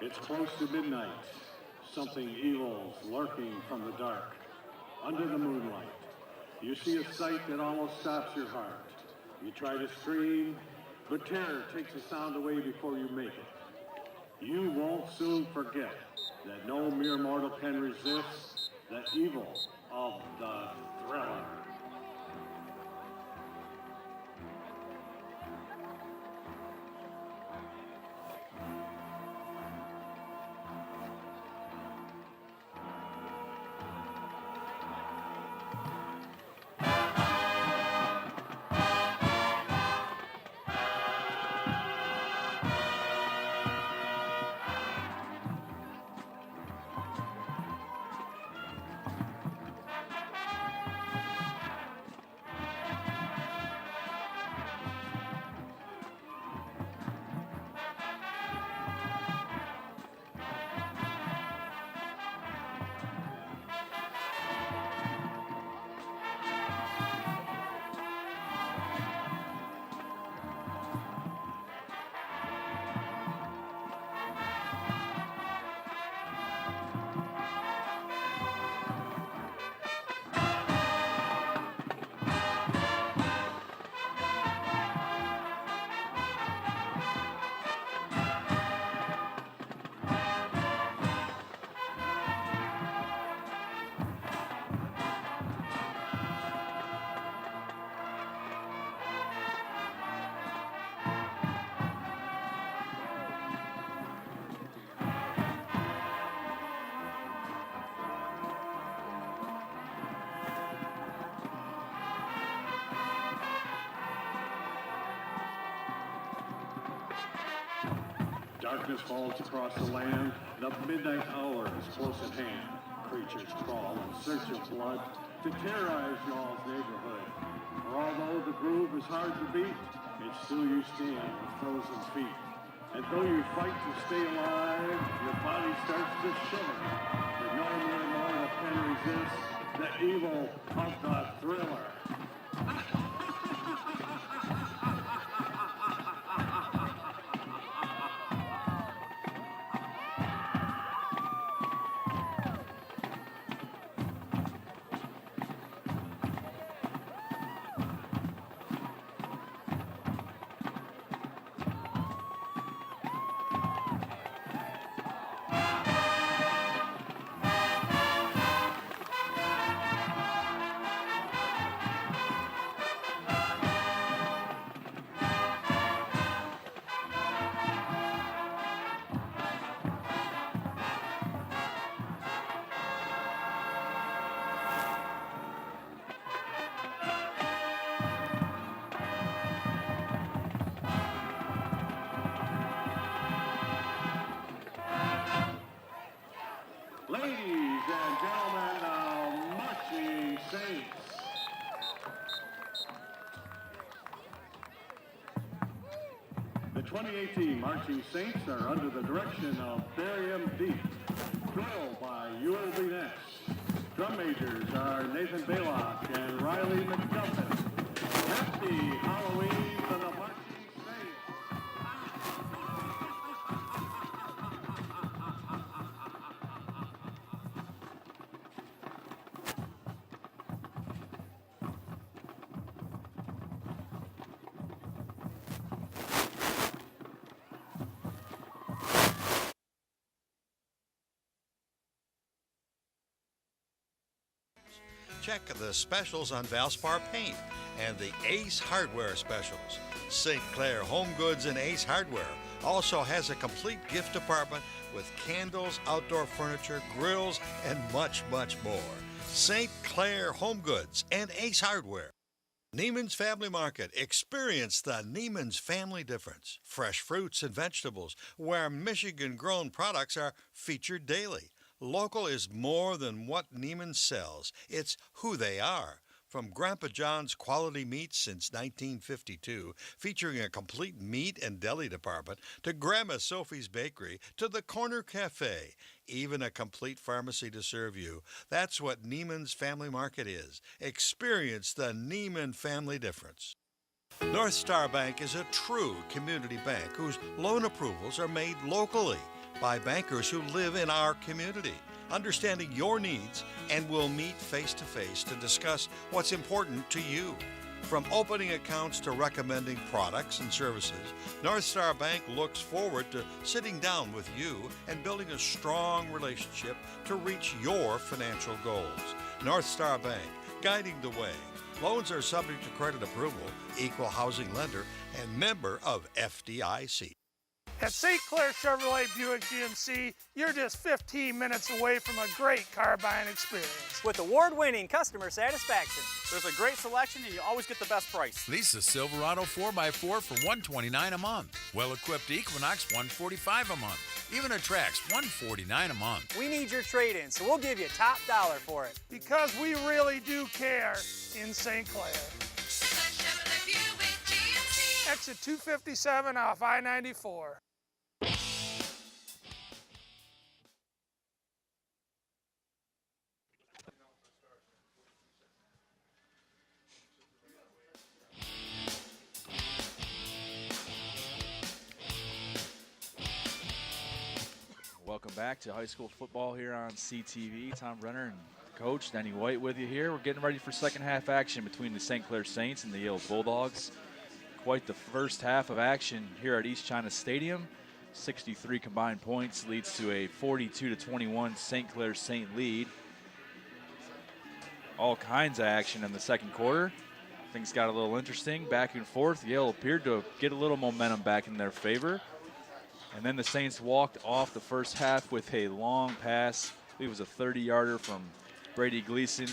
It's close to midnight. Something evil's lurking from the dark, under the moonlight. You see a sight that almost stops your heart. You try to scream, but terror takes the sound away before you make it. You won't soon forget that no mere mortal can resist the evil of the thriller. Darkness falls across the land. The midnight hour is close at hand. Creatures crawl in search of blood to terrorize y'all's neighborhood. For although the groove is hard to beat, it's still you stand with frozen feet. And though you fight to stay alive, your body starts to shiver. But no mere mortal can resist the evil of the thriller. Ladies and gentlemen, the Marching Saints. The 2018 Marching Saints are under the direction of Bury 'em Deep, drill by Yule Ness. Drum majors are Nathan Baylock and Riley McDuffin. Happy Halloween to the Marching Saints. Check the specials on Valspar Paint and the Ace Hardware specials. St. Clair Home Goods and Ace Hardware also has a complete gift department with candles, outdoor furniture, grills, and much, much more. St. Clair Home Goods and Ace Hardware. Neiman's Family Market. Experience the Neiman's family difference. Fresh fruits and vegetables, where Michigan-grown products are featured daily. Local is more than what Neiman sells. It's who they are. From Grandpa John's quality meats since 1952, featuring a complete meat and deli department, to Grandma Sophie's Bakery, to the Corner Cafe, even a complete pharmacy to serve you. That's what Neiman's Family Market is. Experience the Neiman family difference. Northstar Bank is a true community bank whose loan approvals are made locally. by bankers who live in our community, understanding your needs, and will meet face to face to discuss what's important to you. From opening accounts to recommending products and services, Northstar Bank looks forward to sitting down with you and building a strong relationship to reach your financial goals. Northstar Bank, guiding the way. Loans are subject to credit approval, equal housing lender, and member of FDIC. At St. Clair Chevrolet Buick GMC, you're just 15 minutes away from a great car buying experience. With award-winning customer satisfaction. There's a great selection and you always get the best price. Lease a Silverado 4x4 for $129 a month. Well-equipped Equinox, $145 a month. Even a Trax, $149 a month. We need your trade-in, so we'll give you top dollar for it. Because we really do care in St. Clair. Exit 257 off I-94. Welcome back to high school football here on CTV. Tom Brenner and Coach Denny White with you here. We're getting ready for second half action between the St. Clair Saints and the Yale Bulldogs. Quite the first half of action here at East China Stadium. 63 combined points leads to a 42-21 St. Clair St. lead. All kinds of action in the second quarter. Things got a little interesting, back and forth. Yale appeared to get a little momentum back in their favor. And then the Saints walked off the first half with a long pass. I believe it was a 30-yarder from Brady Gleason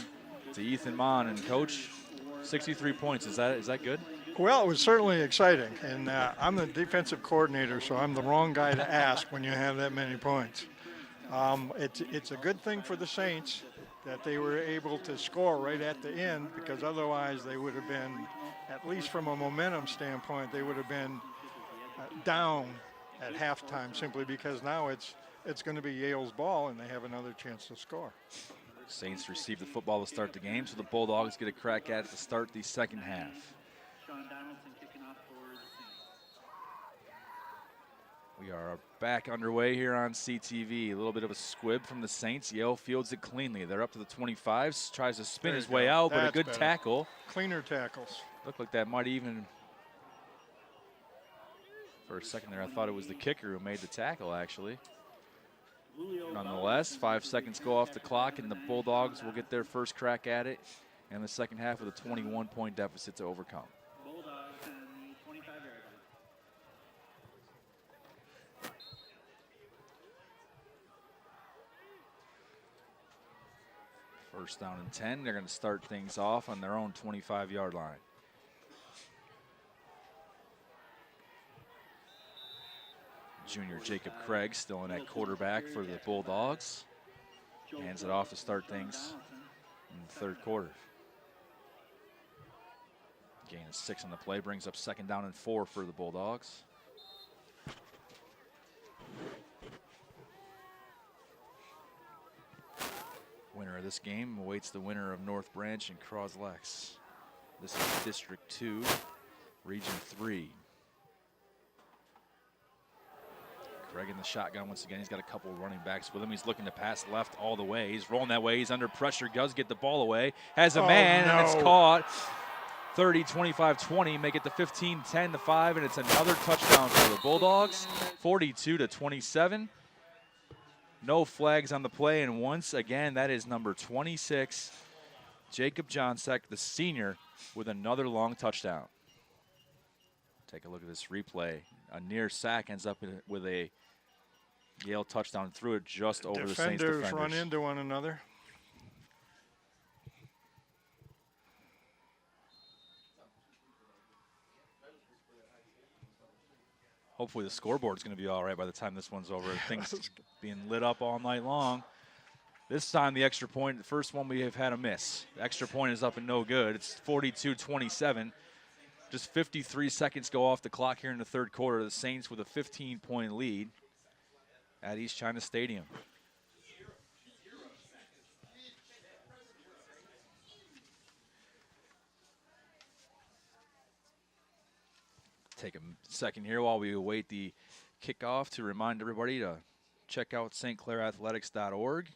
to Ethan Mon. And Coach, 63 points. Is that good? Well, it was certainly exciting. And I'm the defensive coordinator, so I'm the wrong guy to ask when you have that many points. It's a good thing for the Saints that they were able to score right at the end, because otherwise they would have been, at least from a momentum standpoint, they would have been down at halftime, simply because now it's going to be Yale's ball and they have another chance to score. Saints receive the football to start the game, so the Bulldogs get a crack at it to start the second half. We are back underway here on CTV. A little bit of a squib from the Saints. Yale fields it cleanly. They're up to the 25s, tries to spin his way out, but a good tackle. Cleaner tackles. Looked like that might even, for a second there, I thought it was the kicker who made the tackle, actually. Nonetheless, 5 seconds go off the clock, and the Bulldogs will get their first crack at it in the second half with a 21-point deficit to overcome. First down and 10. They're going to start things off on their own 25-yard line. Junior Jacob Craig still in at quarterback for the Bulldogs. Hands it off to start things in the third quarter. Gain of 6 on the play brings up second down and 4 for the Bulldogs. Winner of this game awaits the winner of North Branch and Croslex. This is District 2, Region 3. Craig in the shotgun once again. He's got a couple running backs with him. He's looking to pass left all the way. He's rolling that way. He's under pressure. Does get the ball away. Has a man, and it's caught. 30, 25, 20. Make it the 15, 10 to 5, and it's another touchdown for the Bulldogs. 42-27. No flags on the play, and once again, that is number 26, Jacob Johnsek, the senior, with another long touchdown. Take a look at this replay. A near sack ends up with a Yale touchdown, threw it just over the Saints defenders. Defenders run into one another. Hopefully the scoreboard's going to be all right by the time this one's over. Things being lit up all night long. This time the extra point, the first one we have had a miss. The extra point is up and no good. It's 42-27. Just 53 seconds go off the clock here in the third quarter. The Saints with a 15-point lead at East China Stadium. Take a second here while we await the kickoff to remind everybody to check out stclairathletics.org.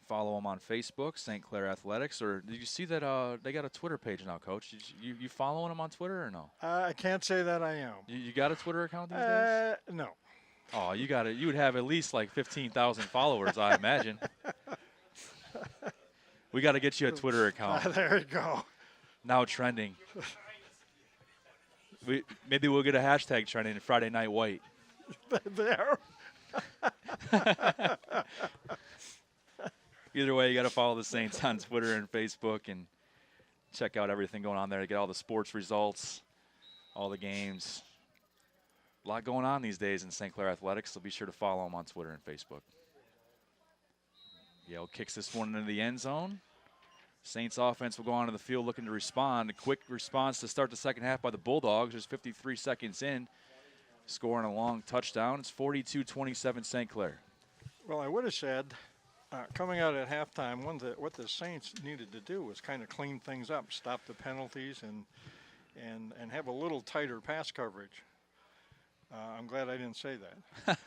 Follow them on Facebook, St. Clair Athletics. Or did you see that they got a Twitter page now, Coach? You following them on Twitter or no? I can't say that I am. You got a Twitter account these days? No. Oh, you got it. You would have at least like 15,000 followers, I imagine. We got to get you a Twitter account. There you go. Now trending. Maybe we'll get a hashtag trending, Friday Night White. There. Either way, you got to follow the Saints on Twitter and Facebook and check out everything going on there to get all the sports results, all the games. A lot going on these days in St. Clair Athletics, so be sure to follow them on Twitter and Facebook. Yale kicks this one into the end zone. Saints offense will go onto the field looking to respond. A quick response to start the second half by the Bulldogs. There's 53 seconds in, scoring a long touchdown. It's 42-27 St. Clair. Well, I would have said, coming out at halftime, what the Saints needed to do was kind of clean things up, stop the penalties, and have a little tighter pass coverage. I'm glad I didn't say that.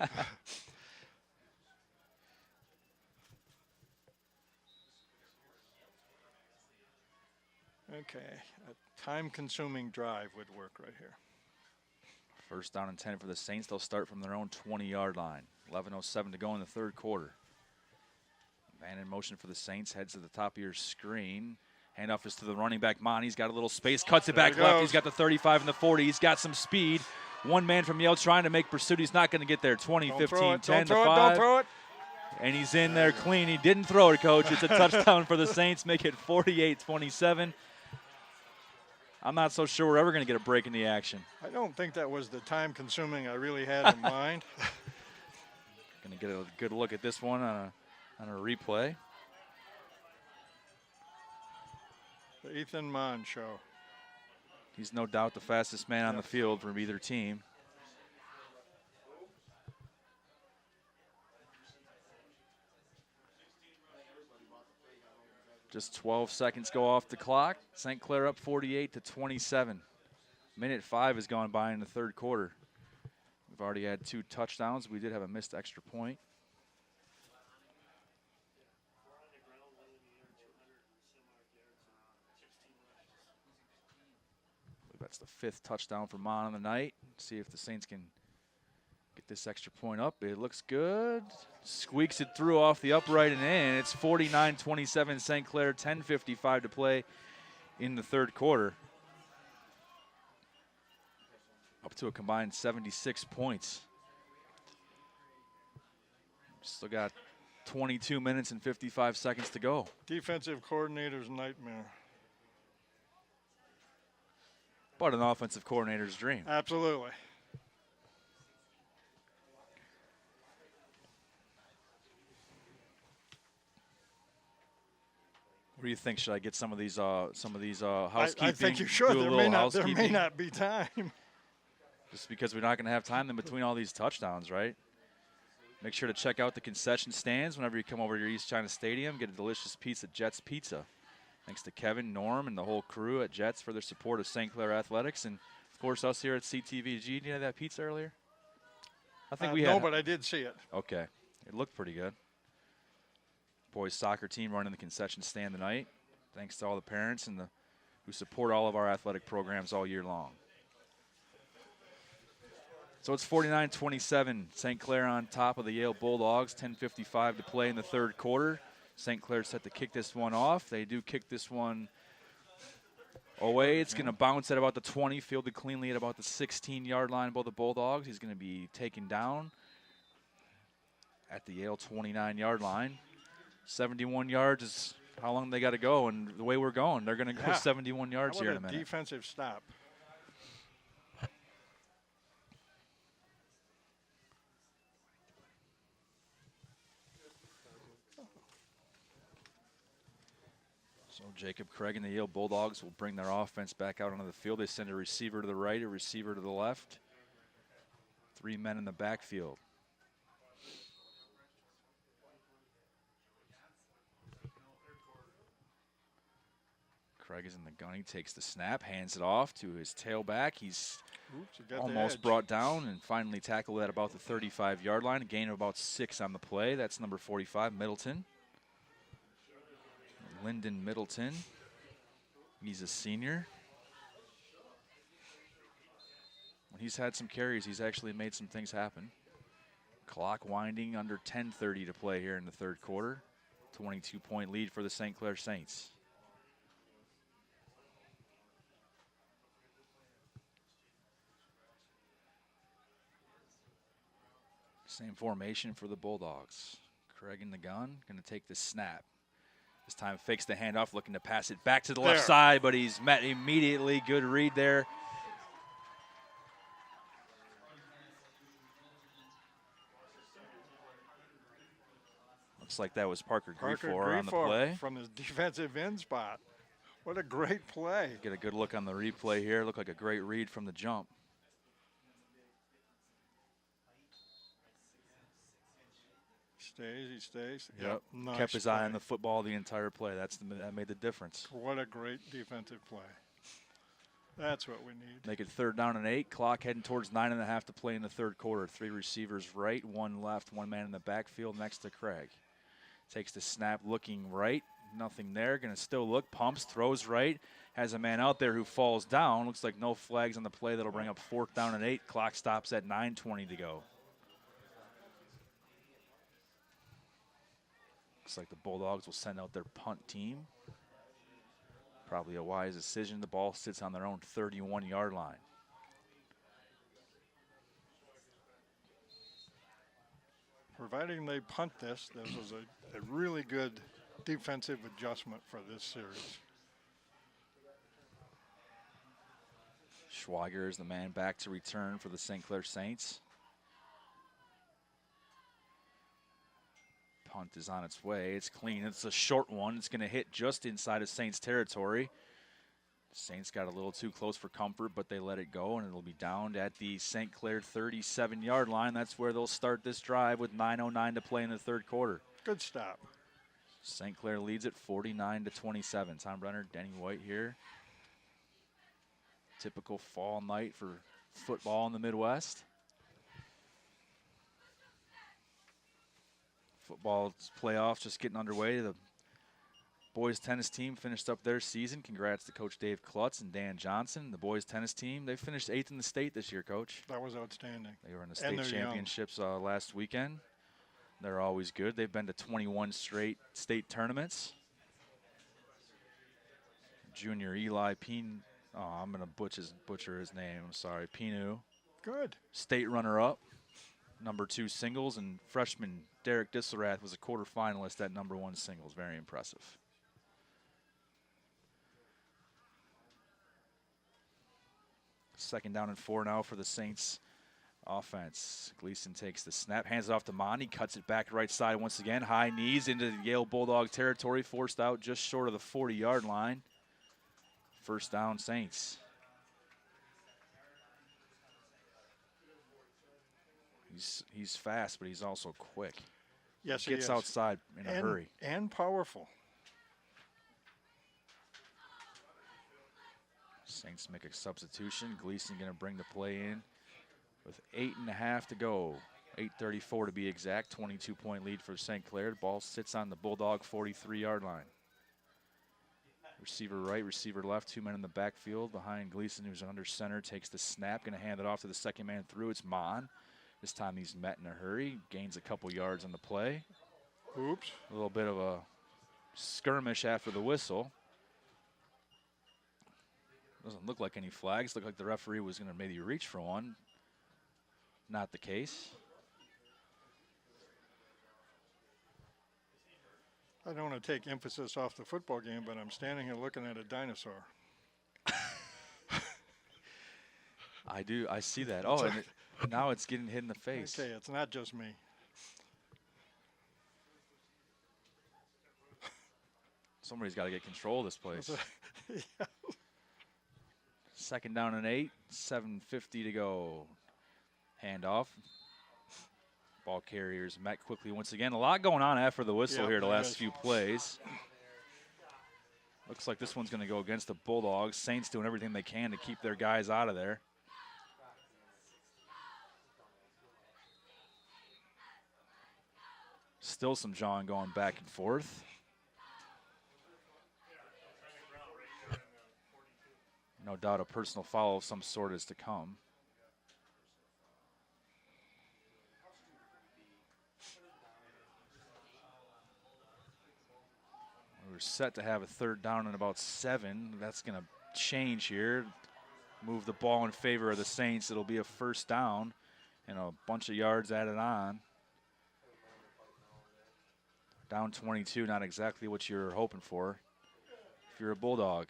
Okay, a time-consuming drive would work right here. First down and 10 for the Saints. They'll start from their own 20-yard line. 11:07 to go in the third quarter. Man in motion for the Saints. Heads to the top of your screen. Handoff is to the running back, Mon. He's got a little space. Cuts it back left. He's got the 35 and the 40. He's got some speed. One man from Yale trying to make pursuit. He's not going to get there. 20, 15, 10 to 5. Don't throw it. And he's in there clean. He didn't throw it, Coach. It's a touchdown for the Saints. Make it 48-27. I'm not so sure we're ever going to get a break in the action. I don't think that was the time-consuming I really had in mind. Going to get a good look at this one on a replay. The Ethan Mon show. He's no doubt the fastest man on the field from either team. Just 12 seconds go off the clock. St. Clair up 48-27. Minute 5 has gone by in the third quarter. We've already had 2 touchdowns. We did have a missed extra point. That's the 5th touchdown for Mon on the night. See if the Saints can get this extra point up. It looks good. Squeaks it through off the upright and in. It's 49-27 St. Clair, 10:55 to play in the third quarter. Up to a combined 76 points. Still got 22 minutes and 55 seconds to go. Defensive coordinator's nightmare. But an offensive coordinator's dream. Absolutely. What do you think? Should I get some of these housekeeping? I think you should. Do a There little may not be time. Just because we're not going to have time in between all these touchdowns, right? Make sure to check out the concession stands whenever you come over to your East China Stadium. Get a delicious piece at Jets Pizza. Thanks to Kevin, Norm, and the whole crew at Jets for their support of St. Clair Athletics. And, of course, us here at CTVG. Did you have that pizza earlier? I think we had. No, but I did see it. Okay. It looked pretty good. Boys soccer team running the concession stand tonight. Thanks to all the parents and who support all of our athletic programs all year long. So it's 49-27. St. Clair on top of the Yale Bulldogs. 10:55 to play in the third quarter. St. Clair set to kick this one off. They do kick this one away. It's going to bounce at about the 20, fielded cleanly at about the 16-yard line by the Bulldogs. He's going to be taken down at the Yale 29-yard line. 71 yards is how long they got to go, and the way we're going, they're going to go 71 yards here in a minute. Defensive stop. So Jacob Craig and the Yale Bulldogs will bring their offense back out onto the field. They send a receiver to the right, a receiver to the left. 3 men in the backfield. Craig is in the gun. He takes the snap, hands it off to his tailback. He's Oops, he got the almost edge. brought down and finally tackled at about the 35-yard line. A gain of about 6 on the play. That's number 45, Middleton. Lyndon Middleton. He's a senior. When he's had some carries, he's actually made some things happen. Clock winding, under 10:30 to play here in the third quarter. 22-point lead for the St. Clair Saints. Same formation for the Bulldogs. Craig in the gun, going to take the snap. This time fakes the handoff, looking to pass it back to the left side, but he's met immediately. Good read there. Looks like that was Parker Griefor on the play. From his defensive end spot. What a great play. Get a good look on the replay here. Looked like a great read from the jump. He stays. Yep. Nice Kept his play. eye on the football the entire play. That made the difference. What a great defensive play. That's what we need. Make it 3rd down and 8. Clock heading towards 9.5 to play in the third quarter. 3 receivers right, 1 left, 1 man in the backfield next to Craig. Takes the snap, looking right. Nothing there. Going to still look. Pumps, throws right. Has a man out there who falls down. Looks like no flags on the play. That'll bring up 4th down and 8. Clock stops at 9:20 to go. Looks like the Bulldogs will send out their punt team. Probably a wise decision. The ball sits on their own 31-yard line. Providing they punt this was a really good defensive adjustment for this series. Schweiger is the man back to return for the St. Clair Saints. Punt is on its way. It's clean. It's a short one. It's going to hit just inside of Saints territory. Saints got a little too close for comfort, but they let it go, and it'll be downed at the St. Clair 37-yard line. That's where they'll start this drive with 9:09 to play in the third quarter. Good stop. St. Clair leads it 49-27. Tom Brenner, Denny White here. Typical fall night for football in the Midwest. Football playoffs just getting underway. The boys tennis team finished up their season. Congrats to Coach Dave Klutz and Dan Johnson. The boys tennis team, they finished 8th in the state this year, Coach. That was outstanding. They were in the state championships last weekend. They're always good. They've been to 21 straight state tournaments. Junior Eli Peen, I'm going to butcher his name. I'm sorry. Pinu. Good. State runner-up. Number 2 singles, and freshman Derek Disselrath was a quarterfinalist at number 1 singles. Very impressive. Second down and 4 now for the Saints offense. Gleason takes the snap, hands it off to Monty, cuts it back right side once again. High knees into the Yale Bulldog territory, forced out just short of the 40-yard line. First down, Saints. He's fast, but he's also quick. Yes, he gets outside in a hurry. And powerful. Saints make a substitution. Gleason going to bring the play in with 8.5 to go. 8:34 to be exact. 22-point lead for St. Clair. The ball sits on the Bulldog 43-yard line. Receiver right, receiver left. 2 men in the backfield behind Gleason, who's under center. Takes the snap. Going to hand it off to the second man through. It's Mon. This time he's met in a hurry. Gains a couple yards on the play. Oops. A little bit of a skirmish after the whistle. Doesn't look like any flags. Looked like the referee was going to maybe reach for one. Not the case. I don't want to take emphasis off the football game, but I'm standing here looking at a dinosaur. I do. I see that. Oh, and now it's getting hit in the face. Okay, it's not just me. Somebody's got to get control of this place. Yeah. Second down and 8. 7:50 to go. Handoff. Ball carriers met quickly once again. A lot going on after the whistle here the last few plays. Looks like this one's going to go against the Bulldogs. Saints doing everything they can to keep their guys out of there. Still some jawing going back and forth. No doubt a personal foul of some sort is to come. We're set to have a third down in about 7. That's going to change here. Move the ball in favor of the Saints. It'll be a first down and a bunch of yards added on. Down 22, not exactly what you're hoping for if you're a Bulldog.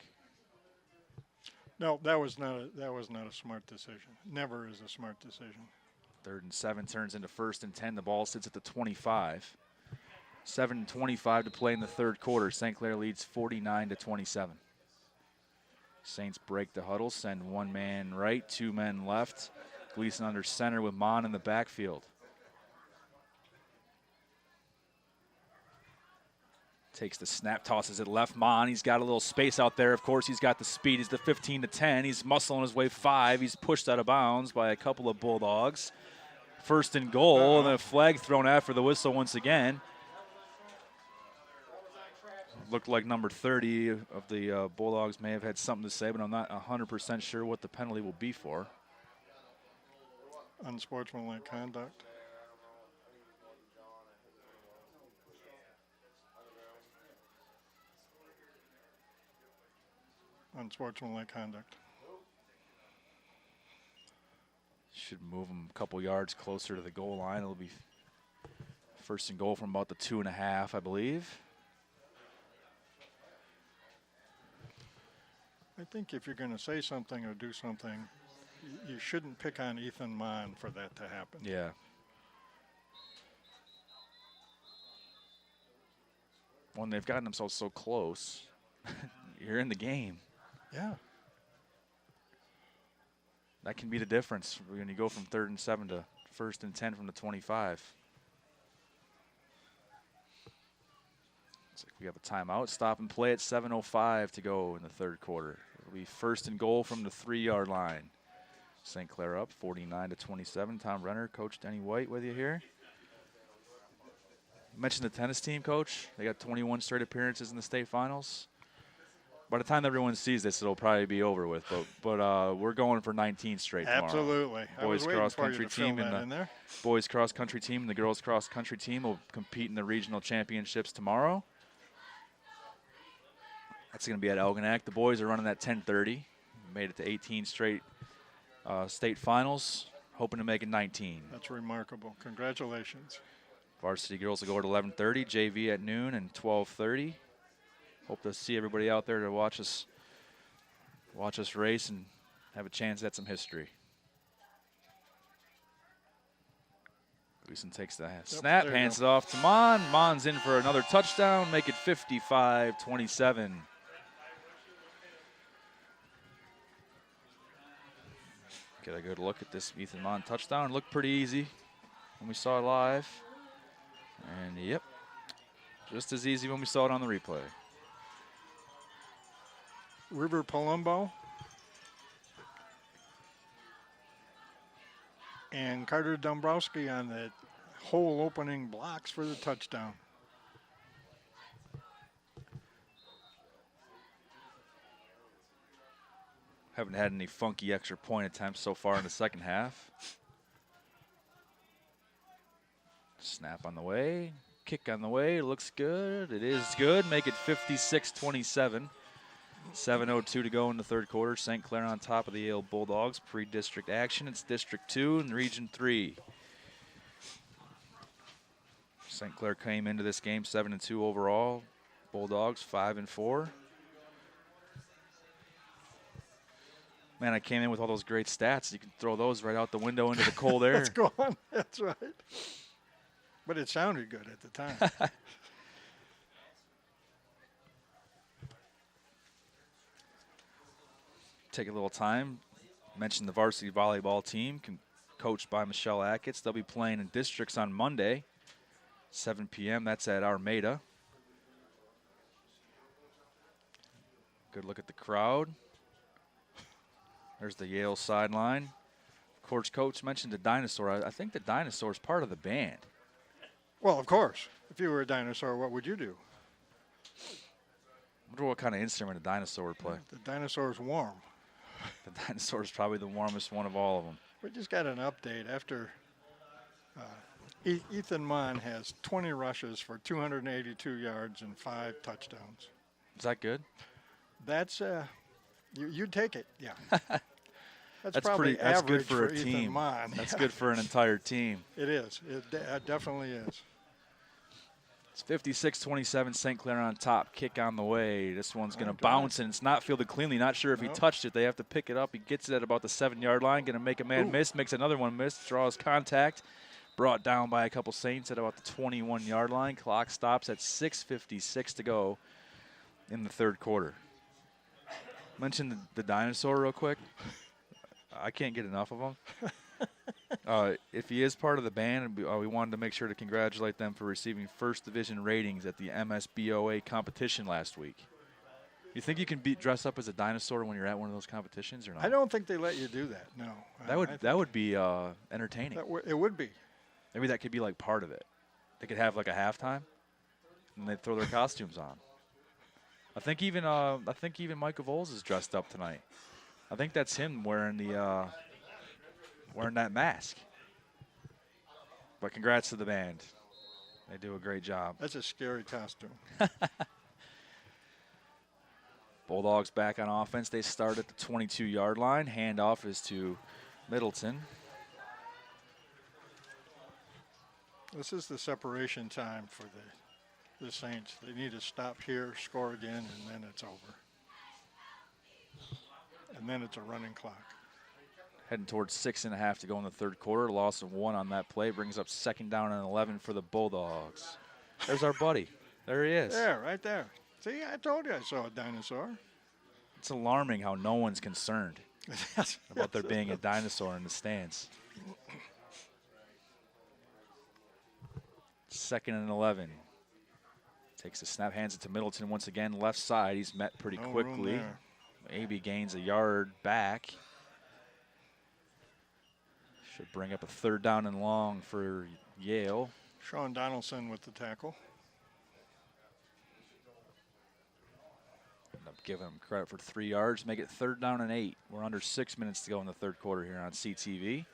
No, that was not a smart decision. Never is a smart decision. 3rd and 7 turns into 1st and 10. The ball sits at the 25. 7:25 to play in the third quarter. St. Clair leads 49-27. Saints break the huddle, send 1 man right, 2 men left. Gleason under center with Mon in the backfield. Takes the snap, tosses it left. Mon, he's got a little space out there. Of course, he's got the speed. He's the 15-10. He's muscling his way 5. He's pushed out of bounds by a couple of Bulldogs. 1st and goal, and then a flag thrown after the whistle once again. Looked like number 30 of the Bulldogs may have had something to say, but I'm not 100% sure what the penalty will be for. Unsportsmanlike conduct. Unsportsmanlike conduct. Should move him a couple yards closer to the goal line. It'll be 1st and goal from about the 2.5, I believe. I think if you're going to say something or do something, you shouldn't pick on Ethan Mon for that to happen. Yeah. When they've gotten themselves so close, you're in the game. Yeah. That can be the difference when you go from 3rd and 7 to 1st and 10 from the 25. Looks like we have a timeout. Stop and play at 7:05 to go in the third quarter. It'll be 1st and goal from the 3-yard line. St. Clair up 49-27. Tom Renner, Coach Denny White with you here. You mentioned the tennis team, Coach. They got 21 straight appearances in the state finals. By the time everyone sees this, it'll probably be over with. But we're going for 19 straight tomorrow. Absolutely. Boys cross country team and the boys cross country team and the girls cross country team will compete in the regional championships tomorrow. That's going to be at Elginak. The boys are running at 10:30. Made it to 18 straight state finals. Hoping to make it 19. That's remarkable. Congratulations. Varsity girls will go at 11:30. JV at noon and 12:30. Hope to see everybody out there to watch us race and have a chance at some history. Gleason takes the snap, hands it off to Mon. Mon's in for another touchdown, make it 55-27. Get a good look at this Ethan Mon touchdown. Looked pretty easy when we saw it live. And yep, just as easy when we saw it on the replay. River Palumbo and Carter Dombrowski on the hole opening blocks for the touchdown. Haven't had any funky extra point attempts so far in the second half. Snap on the way, kick on the way, looks good. It is good, make it 56-27. 7:02 to go in the third quarter. St. Clair on top of the Yale Bulldogs. Pre-district action. It's District 2 and Region 3. St. Clair came into this game 7-2 overall. Bulldogs 5-4. Man, I came in with all those great stats. You can throw those right out the window into the cold air. That's gone. That's right. But it sounded good at the time. Take a little time. Mention the varsity volleyball team, coached by Michelle Achatz. They'll be playing in districts on Monday, 7 p.m. That's at Armada. Good look at the crowd. There's the Yale sideline. Coach mentioned the dinosaur. I think the dinosaur is part of the band. Well, of course. If you were a dinosaur, what would you do? I wonder what kind of instrument a dinosaur would play. The dinosaur's warm. The dinosaur is probably the warmest one of all of them. We just got an update after Ethan Munn has 20 rushes for 282 yards and 5 touchdowns. Is that good? That's you'd take it, yeah. That's probably pretty that's average good for a Ethan team. Munn. That's good for an entire team. It is. It definitely is. It's 56-27, St. Clair on top. Kick on the way. This one's going to bounce, and it's not fielded cleanly. Not sure if he touched it. They have to pick it up. He gets it at about the 7-yard line. Going to make a man miss. Makes another one miss. Draws contact. Brought down by a couple Saints at about the 21-yard line. Clock stops at 6:56 to go in the third quarter. Mention the dinosaur real quick. I can't get enough of him. If he is part of the band, we wanted to make sure to congratulate them for receiving first division ratings at the MSBOA competition last week. You think you can dress up as a dinosaur when you're at one of those competitions or not? I don't think they let you do that, no. That would be entertaining. It would be. Maybe that could be like part of it. They could have like a halftime, and they'd throw their costumes on. I think even Michael Voles is dressed up tonight. I think that's him wearing that mask. But congrats to the band. They do a great job. That's a scary costume. Bulldogs back on offense. They start at the 22-yard line. Handoff is to Middleton. This is the separation time for the Saints. They need to stop here, score again, and then it's over. And then it's a running clock. Heading towards 6.5 to go in the third quarter. Loss of 1 on that play brings up 2nd down and 11 for the Bulldogs. There's our buddy. There he is. There, right there. See, I told you I saw a dinosaur. It's alarming how no one's concerned about there being a dinosaur in the stands. 2nd and 11. Takes the snap, hands it to Middleton once again. Left side, he's met pretty quickly. Maybe gains a yard back. Should bring up a 3rd down and long for Yale. Sean Donaldson with the tackle. End up giving him credit for 3 yards. Make it 3rd down and 8. We're under 6 minutes to go in the third quarter here on CTV.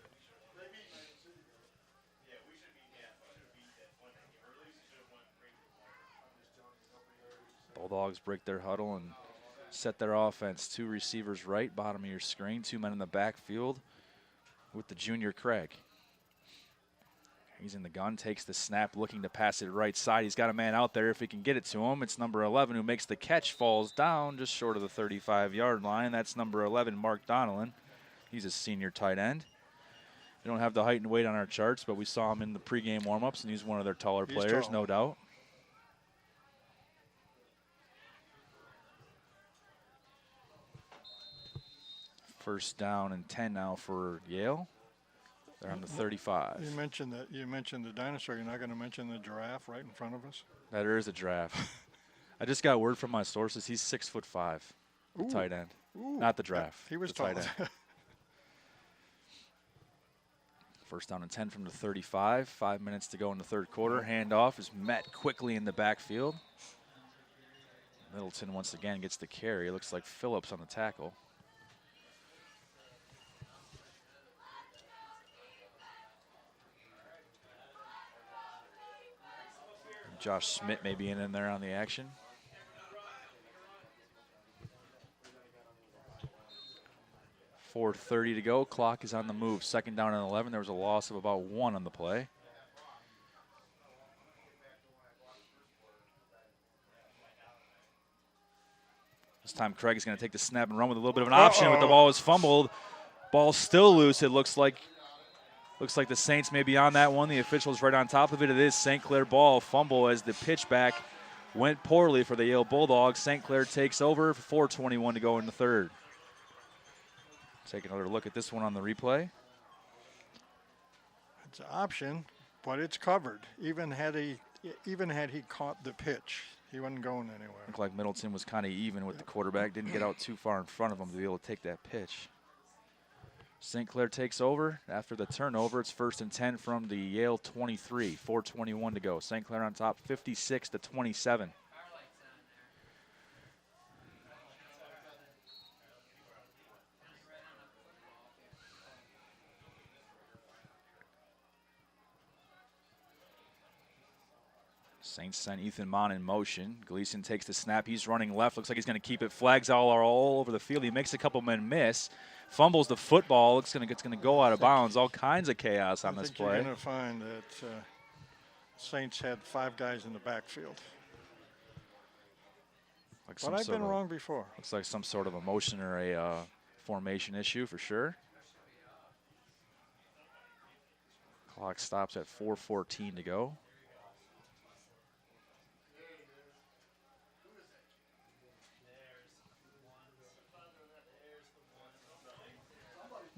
Bulldogs break their huddle and set their offense. 2 receivers right, bottom of your screen. 2 men in the backfield with the junior Craig. He's in the gun, takes the snap, looking to pass it right side. He's got a man out there if he can get it to him. It's number 11 who makes the catch, falls down just short of the 35-yard line. That's number 11, Mark Donnellan. He's a senior tight end. We don't have the height and weight on our charts, but we saw him in the pregame warmups, and he's one of their taller players, no doubt. First down and 10 now for Yale. They're on the 35. You mentioned the dinosaur. You're not going to mention the giraffe right in front of us? There is a giraffe. I just got word from my sources. He's 6'5", the tight end. Not the giraffe. He was the tight end. First down and 10 from the 35. 5 minutes to go in the third quarter. Handoff is met quickly in the backfield. Middleton once again gets the carry. It looks like Phillips on the tackle. Josh Schmidt may be in there on the action. .4:30 to go. Clock is on the move. 2nd down and 11. There was a loss of about 1 on the play. This time Craig is going to take the snap and run with a little bit of an option, but the ball is fumbled. Ball's still loose. It looks like the Saints may be on that one. The official's right on top of it. It is St. Clair ball. Fumble as the pitch back went poorly for the Yale Bulldogs. St. Clair takes over. 4:21 to go in the third. Take another look at this one on the replay. It's an option, but it's covered. Even had he even had he caught the pitch, he wasn't going anywhere. Looked like Middleton was kind of even with the quarterback. Didn't get out too far in front of him to be able to take that pitch. St. Clair takes over after the turnover. It's 1st and 10 from the Yale 23. 4:21 to go. St. Clair on top, 56-27. Saints sent Ethan Mon in motion. Gleason takes the snap. He's running left. Looks like he's going to keep it. Flags all over the field. He makes a couple men miss. Fumbles the football. It's going to go out of bounds. All kinds of chaos on this play. You're going to find that Saints had 5 guys in the backfield. But I've been wrong before. Looks like some sort of emotion or a formation issue for sure. Clock stops at 4:14 to go.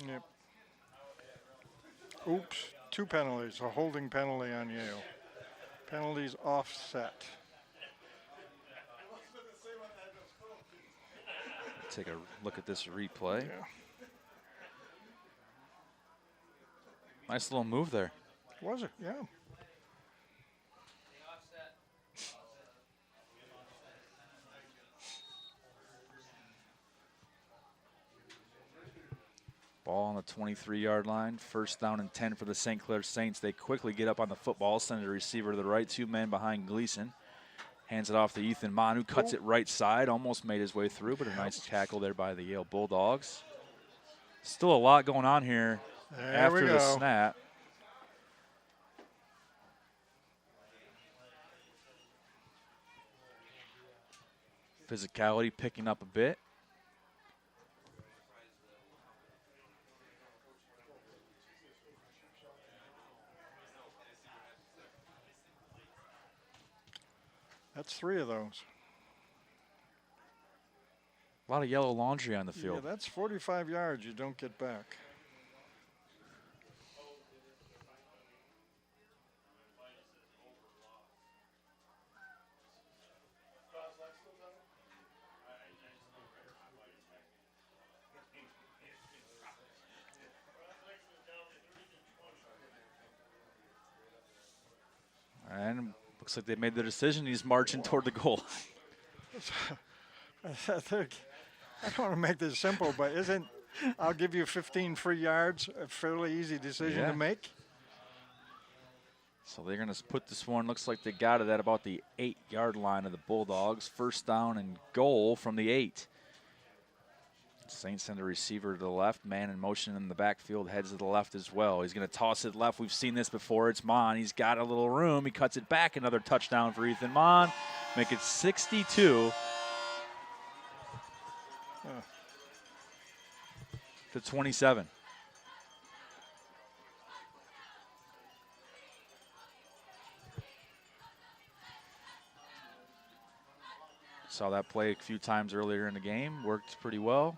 Yep. Oops, 2 penalties, a holding penalty on Yale. Penalties offset. Take a look at this replay. Yeah. Nice little move there. Was it? Yeah. Ball on the 23-yard line. 1st down and 10 for the St. Clair Saints. They quickly get up on the football, send a receiver to the right, 2 men behind Gleason. Hands it off to Ethan Mon, who cuts it right side. Almost made his way through, but a nice tackle there by the Yale Bulldogs. Still a lot going on here after the snap. Physicality picking up a bit. That's 3 of those. A lot of yellow laundry on the field. Yeah, that's 45 yards you don't get back. And looks like they made the decision. He's marching toward the goal. I don't want to make this simple, but I'll give you 15 free yards, a fairly easy decision to make? So they're going to put this one, looks like they got it at about the 8-yard line of the Bulldogs. 1st down and goal from the 8. Saints send a receiver to the left. Man in motion in the backfield, heads to the left as well. He's going to toss it left. We've seen this before. It's Mon. He's got a little room. He cuts it back. Another touchdown for Ethan Mon. Make it 62 to 27. Saw that play a few times earlier in the game. Worked pretty well.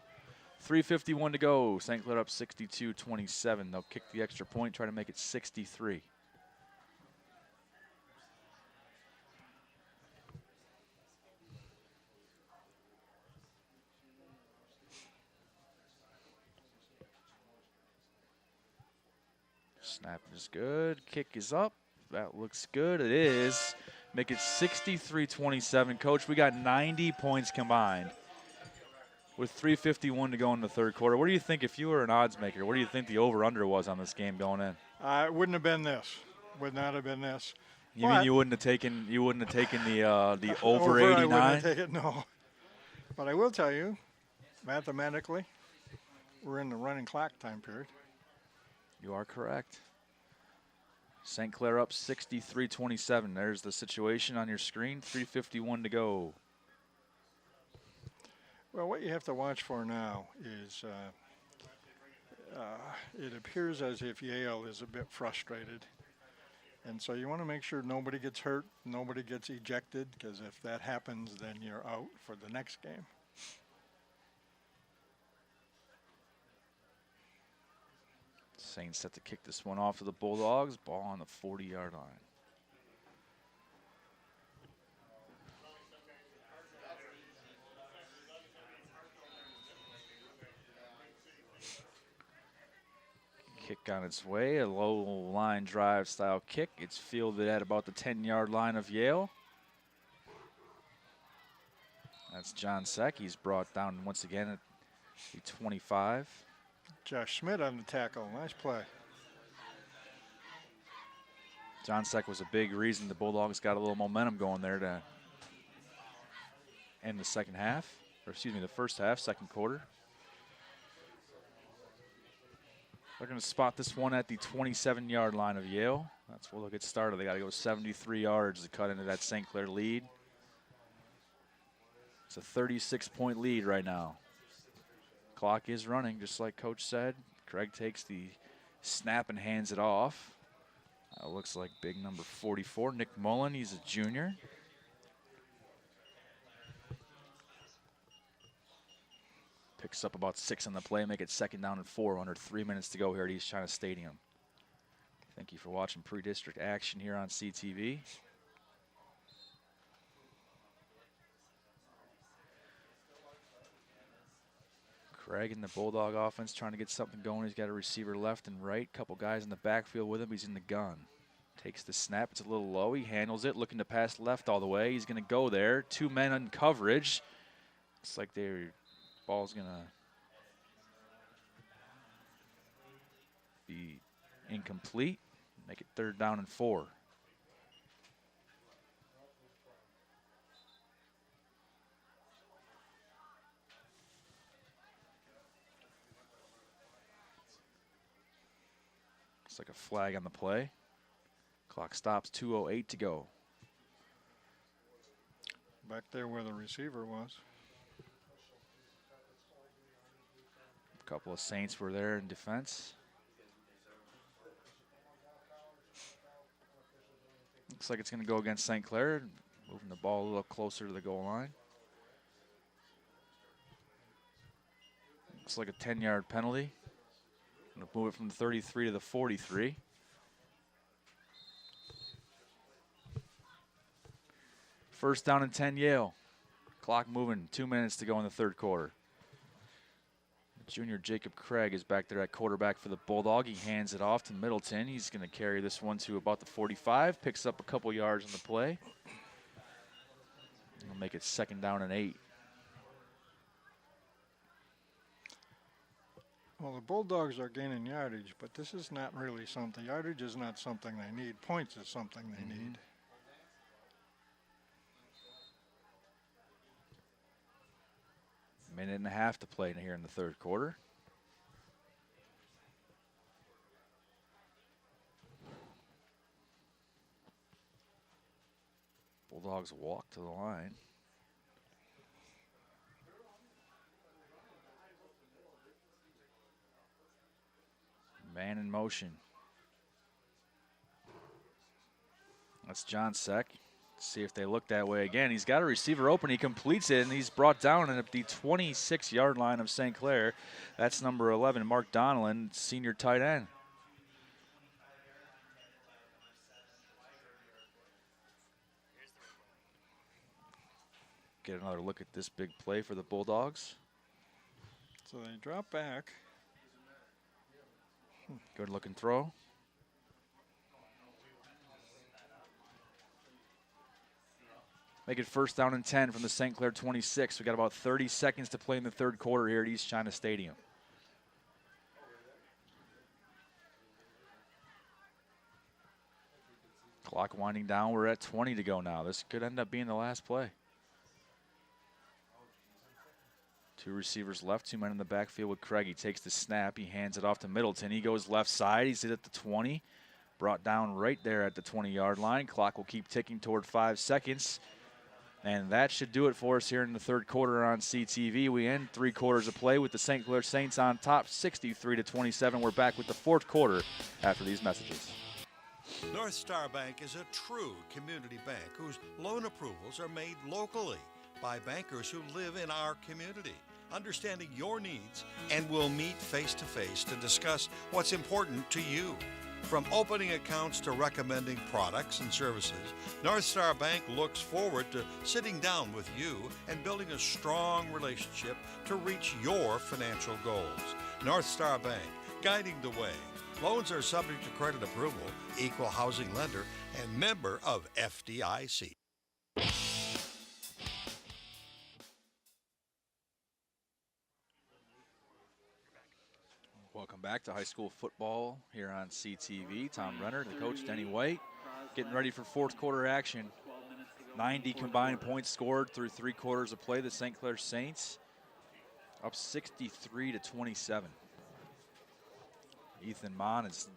3:51 to go. St. Clair up 62-27. They'll kick the extra point, try to make it 63. Snap is good. Kick is up. That looks good. It is. Make it 63-27. Coach, we got 90 points combined with 3:51 to go in the 3rd quarter. What do you think, if you were an odds maker, what do you think the over-under was on this game going in? It wouldn't have been this. Would not have been this. You mean you wouldn't have taken the over 89? I wouldn't have taken, no. But I will tell you, mathematically, we're in the running clock time period. You are correct. St. Clair up 63-27. There's the situation on your screen. 3:51 to go. Well, what you have to watch for now is it appears as if Yale is a bit frustrated. And so you want to make sure nobody gets hurt, nobody gets ejected, because if that happens, then you're out for the next game. Saints set to kick this one off to the Bulldogs. Ball on the 40-yard line. Kick on its way, a low line drive style kick. It's fielded at about the 10-yard line of Yale. That's John Seck. He's brought down once again at the 25. Josh Schmidt on the tackle. Nice play. John Seck was a big reason the Bulldogs got a little momentum going there to end the second half, or excuse me, the first half, second quarter. They're going to spot this one at the 27-yard line of Yale. That's where they'll get started. They got to go 73 yards to cut into that St. Clair lead. It's a 36-point lead right now. Clock is running, just like Coach said. Craig takes the snap and hands it off. Looks like big number 44, Nick Mullen. He's a junior. Picks up about 6 on the play, make it 2nd down and 4 under 3 minutes to go here at East China Stadium. Thank you for watching pre-district action here on CTV. Craig and the Bulldog offense trying to get something going. He's got a receiver left and right, couple guys in the backfield with him. He's in the gun. Takes the snap, it's a little low. He handles it, looking to pass left all the way. He's going to go there. 2 men in coverage. Looks like their ball's going to be incomplete. Make it 3rd down and 4. Looks like a flag on the play. Clock stops, 2:08 to go. Back there where the receiver was. A couple of Saints were there in defense. Looks like it's going to go against St. Clair, moving the ball a little closer to the goal line. Looks like a 10-yard penalty. Going to move it from the 33 to the 43. First down and 10, Yale. Clock moving, 2 minutes to go in the 3rd quarter. Junior Jacob Craig is back there at quarterback for the Bulldog. He hands it off to Middleton. He's going to carry this one to about the 45. Picks up a couple yards on the play. He'll make it 2nd down and 8. Well, the Bulldogs are gaining yardage, but this is not really something. Yardage is not something they need. Points is something they need. Minute and a half to play here in the 3rd quarter. Bulldogs walk to the line. Man in motion. That's John Seck. See if they look that way again. He's got a receiver open. He completes it, and he's brought down at the 26-yard line of St. Clair. That's number 11, Mark Donnellan, senior tight end. Get another look at this big play for the Bulldogs. So they drop back. Good looking throw. Make it 1st down and 10 from the St. Clair 26. We got about 30 seconds to play in the 3rd quarter here at East China Stadium. Clock winding down. We're at 20 to go now. This could end up being the last play. 2 receivers left, 2 men in the backfield with Craig. He takes the snap. He hands it off to Middleton. He goes left side. He's at the 20. Brought down right there at the 20-yard line. Clock will keep ticking toward 5 seconds. And that should do it for us here in the 3rd quarter on CTV. We end 3 quarters of play with the St. Clair Saints on top, 63-27. We're back with the 4th quarter after these messages. Northstar Bank is a true community bank whose loan approvals are made locally by bankers who live in our community, understanding your needs, and will meet face-to-face to discuss what's important to you. From opening accounts to recommending products and services, Northstar Bank looks forward to sitting down with you and building a strong relationship to reach your financial goals. Northstar Bank, guiding the way Loans are subject to credit approval, equal housing lender, and member of FDIC. Welcome back to high school football here on CTV. Tom Renner, the coach, Denny White, getting ready for fourth quarter action. 90 combined points scored through 3 quarters of play. The St. Clair Saints up 63-27. Ethan Mon is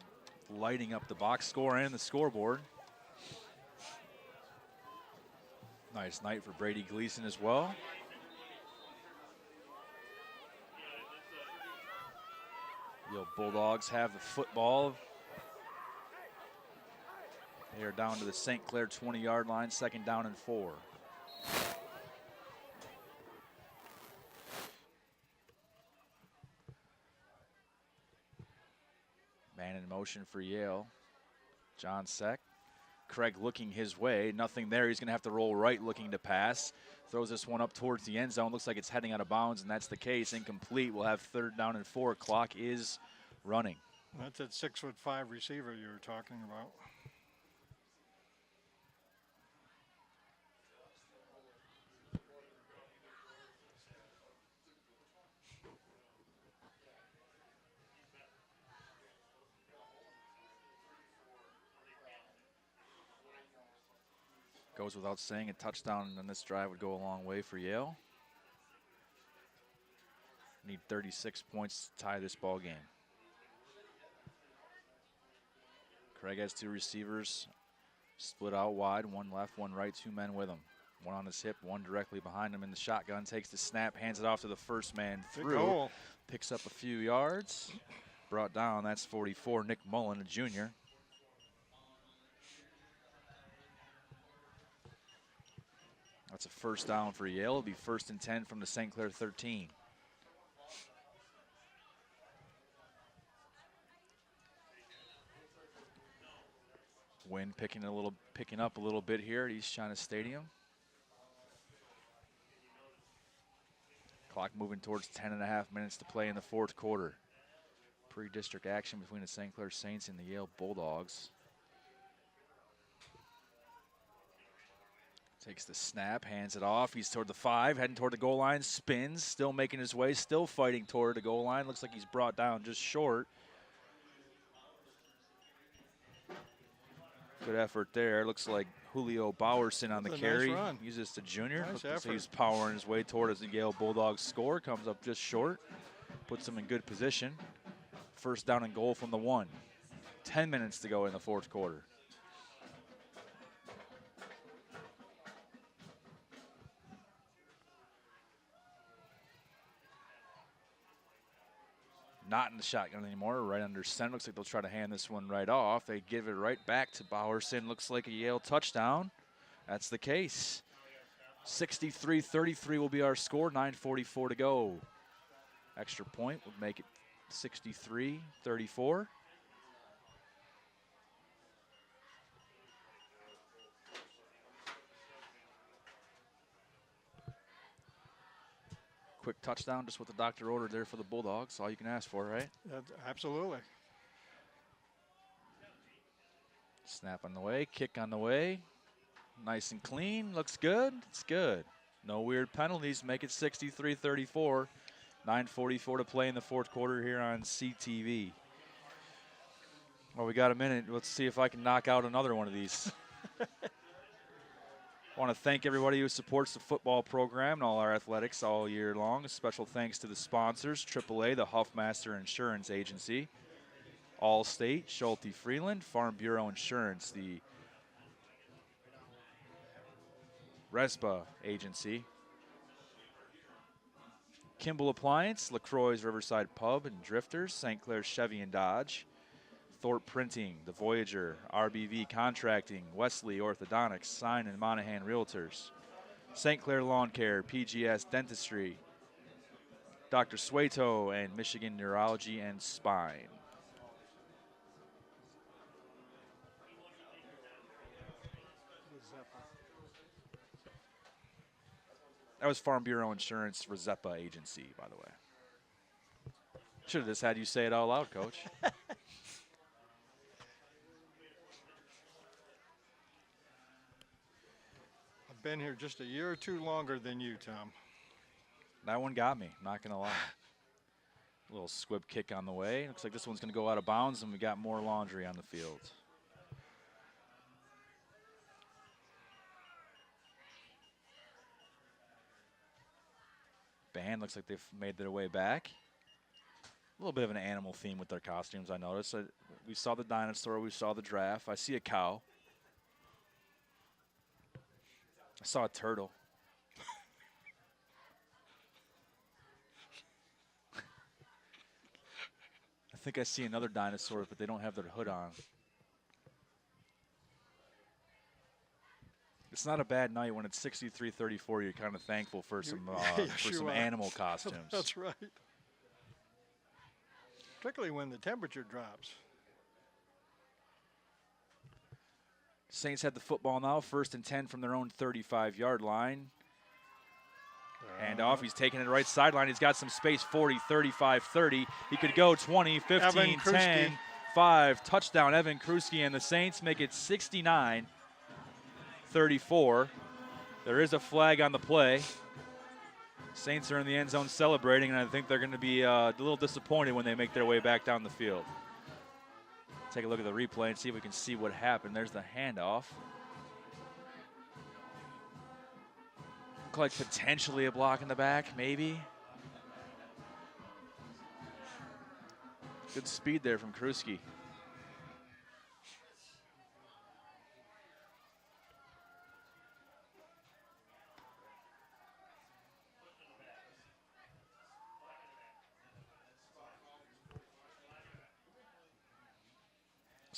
lighting up the box score and the scoreboard. Nice night for Brady Gleason as well. Yale Bulldogs have the football. They are down to the St. Clair 20-yard line, 2nd down and 4. Man in motion for Yale. John Seck. Craig looking his way. Nothing there. He's going to have to roll right looking to pass. Throws this one up towards the end zone. Looks like it's heading out of bounds, and that's the case. Incomplete. We'll have 3rd down and 4. Clock is running. That's that 6'5" receiver you were talking about. Goes without saying, a touchdown on this drive would go a long way for Yale. Need 36 points to tie this ball game. Craig has 2 receivers split out wide, 1 left, 1 right, 2 men with him. 1 on his hip, 1 directly behind him in the shotgun. Takes the snap, hands it off to the first man through. Picks up a few yards. Brought down, that's 44, Nick Mullen, a junior. That's a 1st down for Yale. It'll be 1st and 10 from the St. Clair 13. Wind picking up a little bit here at East China Stadium. Clock moving towards 10.5 minutes to play in the 4th quarter. Pre-district action between the St. Clair Saints and the Yale Bulldogs. Takes the snap, hands it off. He's toward the 5, heading toward the goal line, spins, still making his way, still fighting toward the goal line. Looks like he's brought down just short. Good effort there. Looks like Julio Bowerson on the carry. Nice He's just a junior. Nice Looks like he's effort. powering his way toward as the Yale Bulldogs score. Comes up just short. Puts him in good position. 1st down and goal from the 1. 10 minutes to go in the 4th quarter. Not in the shotgun anymore, right under center. Looks like they'll try to hand this one right off. They give it right back to Bowerson. Looks like a Yale touchdown. That's the case. 63-33 will be our score, 9:44 to go. Extra point would make it 63-34. Quick touchdown, just what the doctor ordered there for the Bulldogs. All you can ask for, right? Absolutely. Snap on the way, kick on the way. Nice and clean, looks good. It's good. No weird penalties, make it 63-34. 9:44 to play in the 4th quarter here on CTV. Well, we got a minute. Let's see if I can knock out another one of these. I want to thank everybody who supports the football program and all our athletics all year long. A special thanks to the sponsors, AAA, the Huffmaster Insurance Agency, Allstate, Schulte Freeland, Farm Bureau Insurance, the RESPA Agency, Kimball Appliance, LaCroix's Riverside Pub and Drifters, St. Clair Chevy and Dodge, Thorpe Printing, The Voyager, RBV Contracting, Wesley Orthodontics, Sign and Monahan Realtors, St. Clair Lawn Care, PGS Dentistry, Dr. Sueto, and Michigan Neurology and Spine. That was Farm Bureau Insurance Rezepa Agency, by the way. Should have just had you say it out loud, Coach. been here just a year or two longer than you, Tom. That one got me, not going to lie. A little squib kick on the way. Looks like this one's going to go out of bounds, and we got more laundry on the field. Band looks like they've made their way back. A little bit of an animal theme with their costumes, I noticed. We saw the dinosaur, we saw the giraffe. I see a cow. I saw a turtle. I think I see another dinosaur, but they don't have their hood on. It's not a bad night when it's 63-34. You're kind of thankful for some animal costumes. That's right. Particularly when the temperature drops. Saints had the football now, 1st and 10 from their own 35-yard line. Hand off, he's taking it right sideline. He's got some space, 40, 35, 30. He could go 20, 15, 10, 5. Touchdown, Evan Kruski, and the Saints make it 69-34. There is a flag on the play. Saints are in the end zone celebrating, and I think they're going to be a little disappointed when they make their way back down the field. Take a look at the replay and see if we can see what happened. There's the handoff. Look like potentially a block in the back, maybe. Good speed there from Kruski.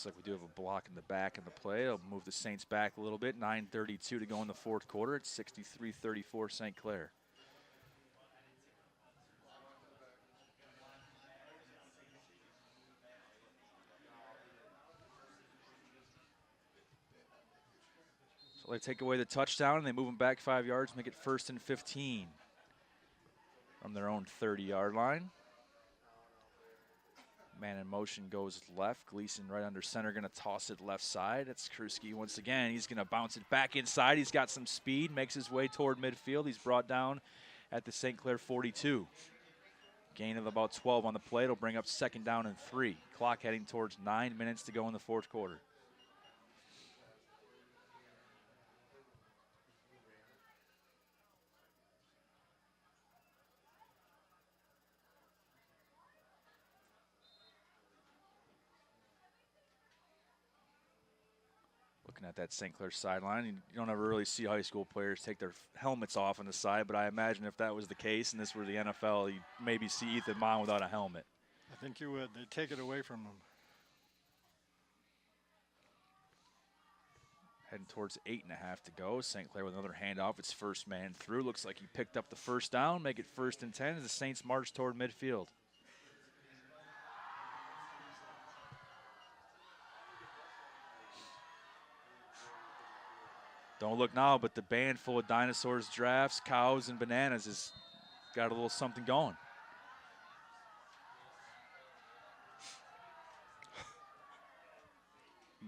Looks like we do have a block in the back in the play. It'll move the Saints back a little bit. 9:32 to go in the fourth quarter. It's 63-34 St. Clair. So they take away the touchdown and they move them back 5 yards, make it 1st and 15 from their own 30-yard line. Man in motion goes left. Gleason right under center, going to toss it left side. It's Kruski once again. He's going to bounce it back inside. He's got some speed, makes his way toward midfield. He's brought down at the St. Clair 42. Gain of about 12 on the play. It'll bring up 2nd down and 3. Clock heading towards 9 minutes to go in the fourth quarter. Looking at that St. Clair sideline, you don't ever really see high school players take their helmets off on the side, but I imagine if that was the case and this were the NFL, you'd maybe see Ethan Mon without a helmet. I think you would. They'd take it away from him. Heading towards 8.5 to go. St. Clair with another handoff. It's first man through. Looks like he picked up the first down. Make it 1st and 10 as the Saints march toward midfield. Don't look now, but the band full of dinosaurs, giraffes, cows, and bananas has got a little something going.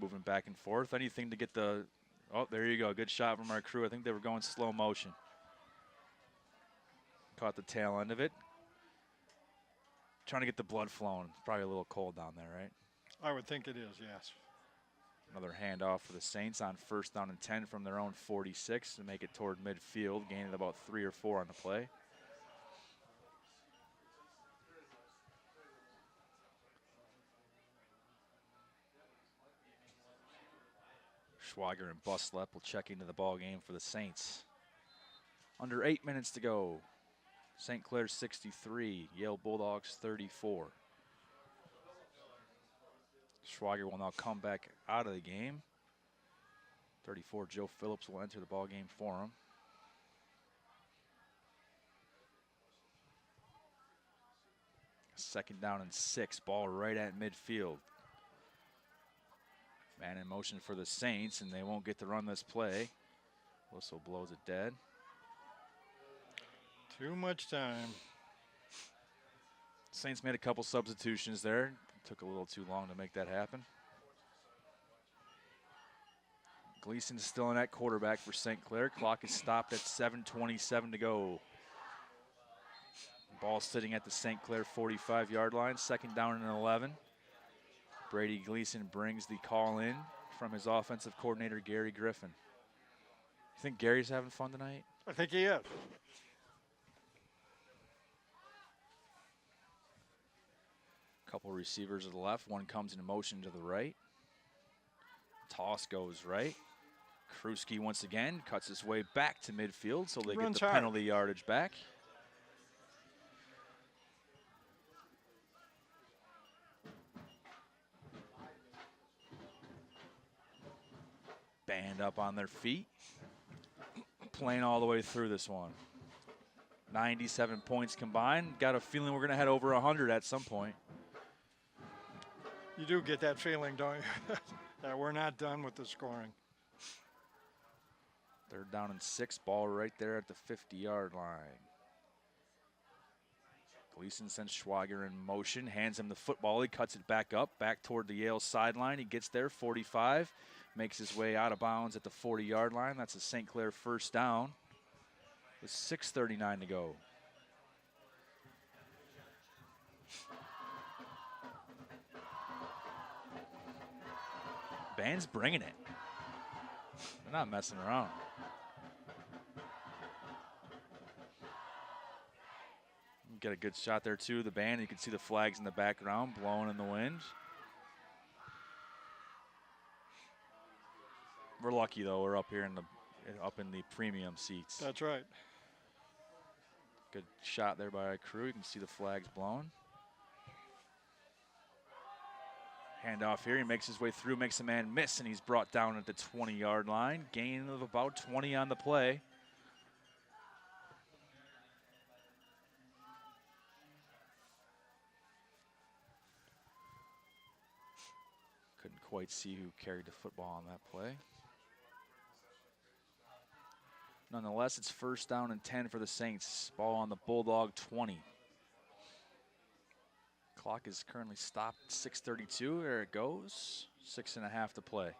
Moving back and forth. Anything to get the... Oh, there you go. Good shot from our crew. I think they were going slow motion. Caught the tail end of it. Trying to get the blood flowing. Probably a little cold down there, right? I would think it is, yes. Another handoff for the Saints on 1st down and 10 from their own 46 to make it toward midfield, gaining about 3 or 4 on the play. Schwager and Buslep will check into the ball game for the Saints. Under 8 minutes to go. St. Clair 63, Yale Bulldogs 34. Schwager will now come back out of the game. 34, Joe Phillips will enter the ball game for him. Second down and 6, ball right at midfield. Man in motion for the Saints, and they won't get to run this play. Whistle blows it dead. Too much time. Saints made a couple substitutions there. Took a little too long to make that happen. Gleason's still in at quarterback for St. Clair. Clock is stopped at 7:27 to go. Ball sitting at the St. Clair 45-yard line, 2nd down and 11. Brady Gleason brings the call in from his offensive coordinator, Gary Griffin. You think Gary's having fun tonight? I think he is. Couple receivers to the left. One comes in motion to the right. Toss goes right. Kruski once again cuts his way back to midfield, so they get the penalty yardage back. Band up on their feet. Playing all the way through this one. 97 points combined. Got a feeling we're going to head over 100 at some point. You do get that feeling, don't you? That we're not done with the scoring. 3rd down and 6. Ball right there at the 50-yard line. Gleason sends Schwager in motion, hands him the football. He cuts it back up, back toward the Yale sideline. He gets there, 45. Makes his way out of bounds at the 40-yard line. That's a St. Clair 1st down with 6:39 to go. Band's bringing it. They're not messing around. Get a good shot there too. The band, you can see the flags in the background blowing in the wind. We're lucky though. We're up here in the premium seats. That's right. Good shot there by our crew. You can see the flags blowing. Handoff here. He makes his way through, makes a man miss, and he's brought down at the 20-yard line. Gain of about 20 on the play. Couldn't quite see who carried the football on that play. Nonetheless, it's 1st down and 10 for the Saints. Ball on the Bulldog 20. Clock is currently stopped at 6:32. There it goes. 6.5 to play.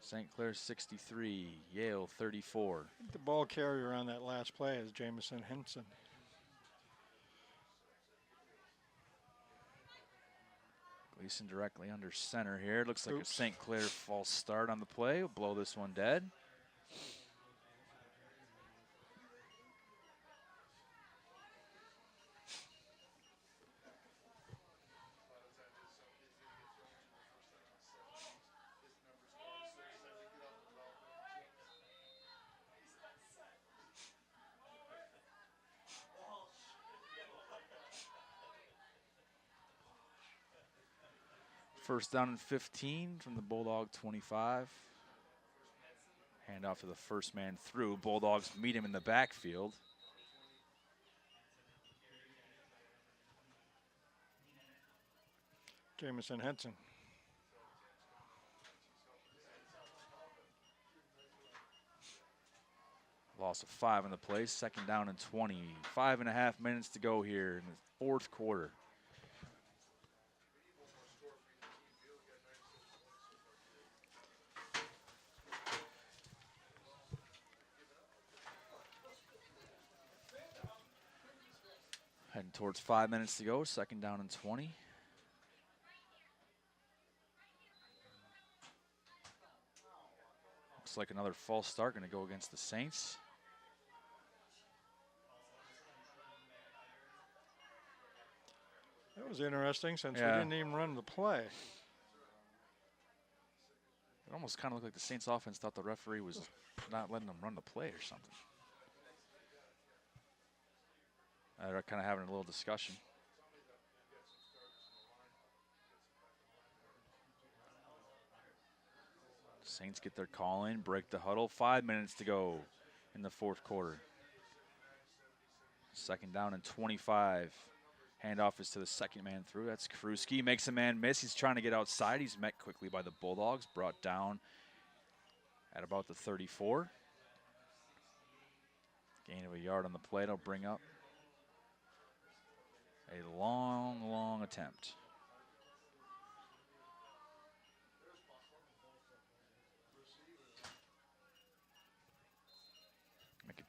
St. Clair 63, Yale 34. The ball carrier on that last play is Jamison Henson. Gleason directly under center here. Looks like a St. Clair false start on the play. We'll blow this one dead. First down and 15 from the Bulldog 25. Hand off to the first man through. Bulldogs meet him in the backfield. Jamison Henson. Loss of 5 on the play. 2nd down and 20. 5.5 minutes to go here in the 4th quarter. Heading towards 5 minutes to go, 2nd down and 20. Looks like another false start going to go against the Saints. That was interesting since we didn't even run the play. It almost kind of looked like the Saints offense thought the referee was not letting them run the play or something. They're kind of having a little discussion. Saints get their call in, break the huddle. 5 minutes to go in the 4th quarter. 2nd down and 25. Handoff is to the second man through. That's Kruski. Makes a man miss. He's trying to get outside. He's met quickly by the Bulldogs. Brought down at about the 34. Gain of a yard on the play. It'll bring up a long, long attempt.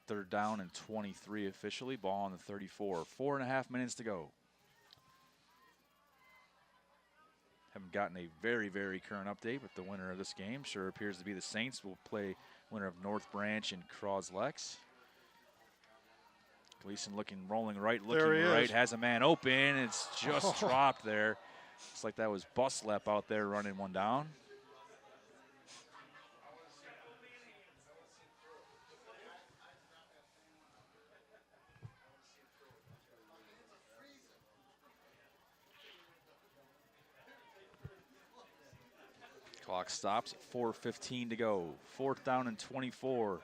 3rd down and 23 officially. Ball on the 34. 4.5 minutes to go. Haven't gotten a very, very current update, but the winner of this game sure appears to be the Saints. Will play winner of North Branch and Croslex. Gleason rolling right, looking right, has a man open. It's just dropped there. Looks like that was Buslep out there running one down. Clock stops at 4:15 to go. 4th down and 24.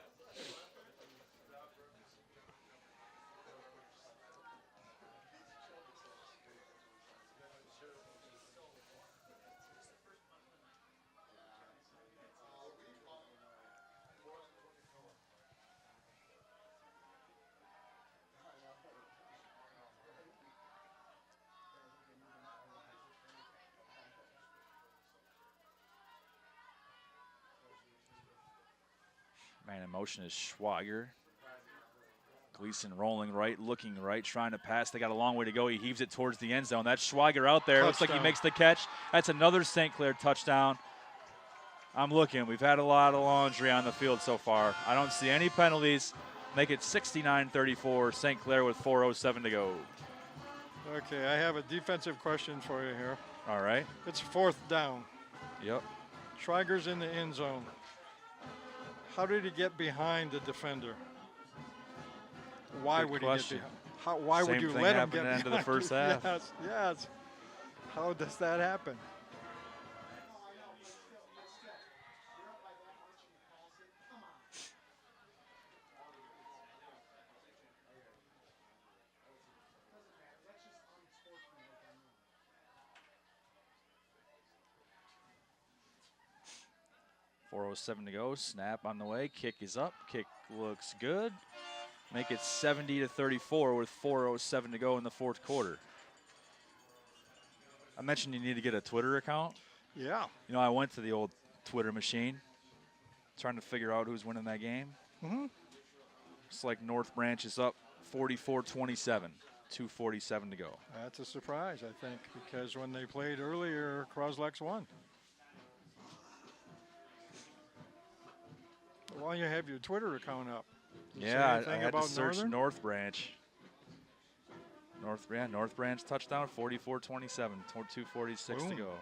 Man in motion is Schwager. Gleason rolling right, looking right, trying to pass. They got a long way to go. He heaves it towards the end zone. That's Schwager out there. Looks like he makes the catch. That's another St. Clair touchdown. I'm looking. We've had a lot of laundry on the field so far. I don't see any penalties. Make it 69-34. St. Clair with 4:07 to go. Okay, I have a defensive question for you here. All right. It's 4th down. Yep. Schweiger's in the end zone. How did he get behind the defender? Why Good would question. he get behind? Why would you let him get behind? Same thing happened at the end of the first half. Yes, yes. How does that happen? .407 to go. Snap on the way. Kick is up. Kick looks good. Make it 70-34 with 4:07 to go in the 4th quarter. I mentioned you need to get a Twitter account. Yeah. You know, I went to the old Twitter machine, trying to figure out who's winning that game. It's like North Branch is up 44-27. 2:47 to go. That's a surprise, I think, because when they played earlier, Croslex won. While you have your Twitter account up. Yeah, I had to search North Branch. North Branch touchdown, 44-27, 2:46 to go.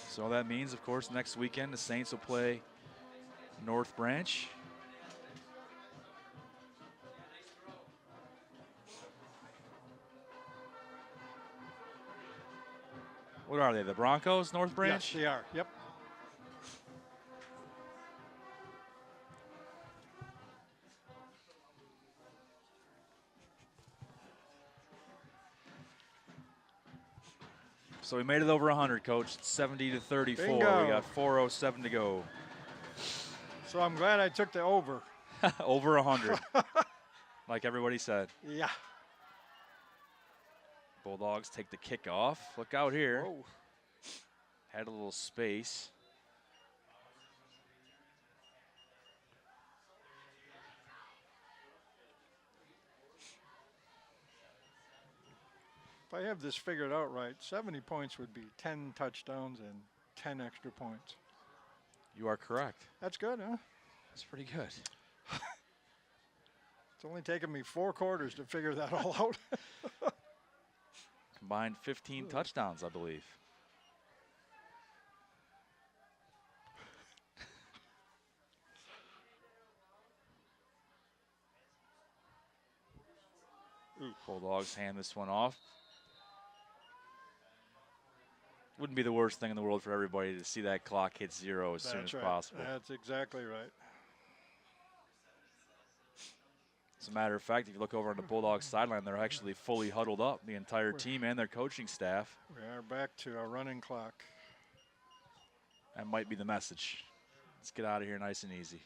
So that means, of course, next weekend the Saints will play North Branch. What are they, the Broncos, North Branch? Yes, they are, yep. So we made it over 100, Coach. 70-34. Bingo. We got 4:07 to go. So I'm glad I took the over. Over 100, like everybody said. Yeah. Bulldogs take the kick off. Look out here. Whoa. Had a little space. If I have this figured out right, 70 points would be 10 touchdowns and 10 extra points. You are correct. That's good, huh? That's pretty good. It's only taken me 4 quarters to figure that all out. Combined 15 touchdowns, I believe. Bulldogs hand this one off. Wouldn't be the worst thing in the world for everybody to see that clock hit 0 as soon as possible. That's exactly right. As a matter of fact, if you look over on the Bulldogs sideline, they're actually fully huddled up, the entire team and their coaching staff. We are back to a running clock. That might be the message. Let's get out of here nice and easy.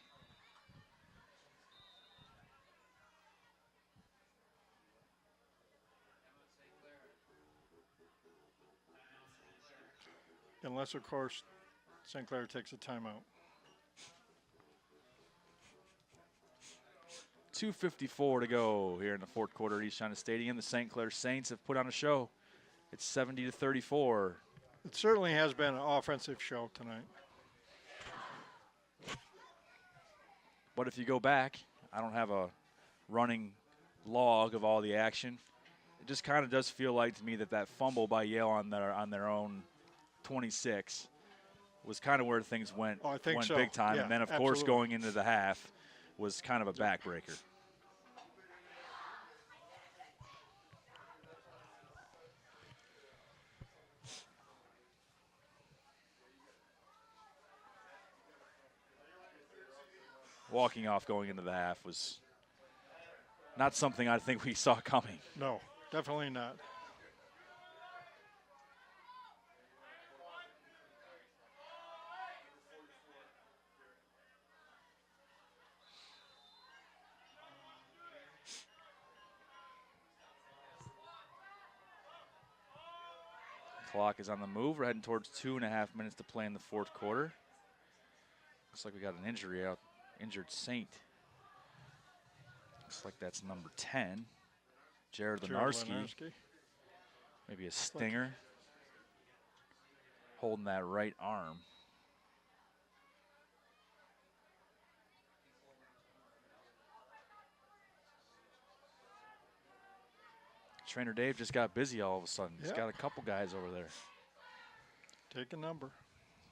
Unless, of course, St. Clair takes a timeout. 2:54 to go here in the fourth quarter at East China Stadium. The St. Clair Saints have put on a show. It's 70-34. It certainly has been an offensive show tonight. But if you go back, I don't have a running log of all the action. It just kind of does feel like to me that fumble by Yale on their own 26 was kind of where things went, so. big time. Yeah, and then, of absolutely. course, going into the half was kind of a backbreaker. Walking off going into the half was not something I think we saw coming. No, definitely not. Clock is on the move. We're heading towards 2.5 minutes to play in the fourth quarter. Looks like we got an injury out. Injured St. Looks like that's number 10. Jared Lenarski. Maybe a stinger. Holding that right arm. Trainer Dave just got busy all of a sudden. He's got a couple guys over there. Take a number.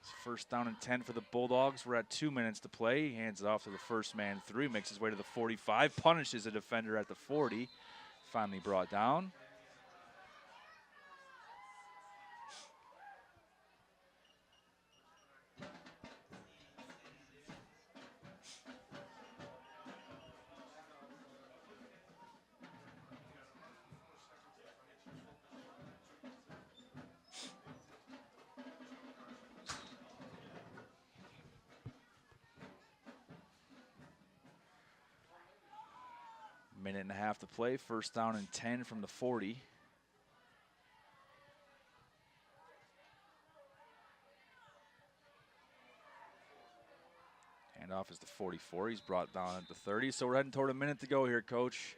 It's first down and 10 for the Bulldogs. We're at 2 minutes to play. He hands it off to the first man through. Makes his way to the 45. Punishes a defender at the 40. Finally brought down. Minute and a half to play. First down and 10 from the 40. Handoff is the 44. He's brought down at the 30. So we're heading toward a minute to go here, Coach.